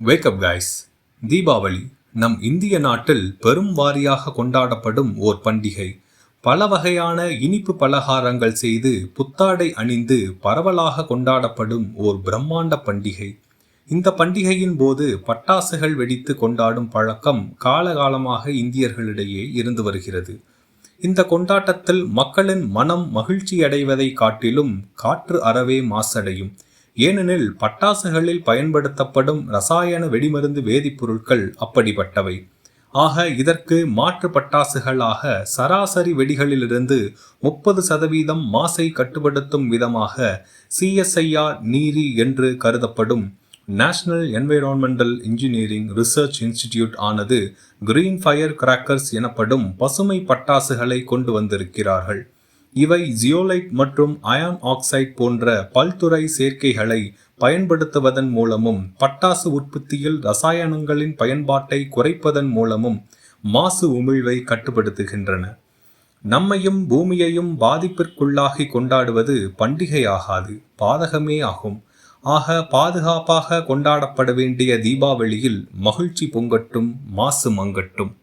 Wake up guys. Deepavali நம் இந்திய நாட்டில் பெரும் வாரியாக கொண்டாடப்படும் ஓர் பண்டிகை. பல வகையான இனிப்பு பலகாரங்கள் செய்து புத்தாடை அணிந்து பரவலாக கொண்டாடப்படும் ஓர் பிரம்மாண்ட பண்டிகை. இந்த பண்டிகையின் போது பட்டாசுகள் வெடித்து கொண்டாடும் பழக்கம் காலகாலமாக இந்தியர்களிடையே இருந்து வருகிறது. இந்த கொண்டாட்டத்தில் மக்களின் மனம் மகிழ்ச்சியடைவதை காட்டிலும் காற்று அறவே மாசடையும். ஏனெனில் பட்டாசுகளில் பயன்படுத்தப்படும் ரசாயன வெடிமருந்து வேதிப்பொருட்கள் அப்படிப்பட்டவை. ஆக இதற்கு மாற்று பட்டாசுகளாக சராசரி வெடிகளிலிருந்து 30% மாசை கட்டுப்படுத்தும் விதமாக CSIR நீரி என்று கருதப்படும் நேஷனல் என்வைரான்மெண்டல் இன்ஜினியரிங் ரிசர்ச் இன்ஸ்டிடியூட் ஆனது கிரீன் ஃபயர் கிராக்கர்ஸ் எனப்படும் பசுமை பட்டாசுகளை கொண்டு வந்திருக்கிறார்கள். இவை ஜியோலைட் மற்றும் அயான் ஆக்சைடு போன்ற பல்துறை சேர்க்கைகளை பயன்படுத்துவதன் மூலமும் பட்டாசு உற்பத்தியில் ரசாயனங்களின் பயன்பாட்டை குறைப்பதன் மூலமும் மாசு உமிழ்வை கட்டுப்படுத்துகின்றன. நம்மையும் பூமியையும் பாதிப்பிற்குள்ளாகி கொண்டாடுவது பண்டிகையாகாது, பாதகமே ஆகும். ஆக பாதுகாப்பாக கொண்டாடப்பட வேண்டிய தீபாவளியில் மகிழ்ச்சி பொங்கட்டும், மாசு மங்கட்டும்.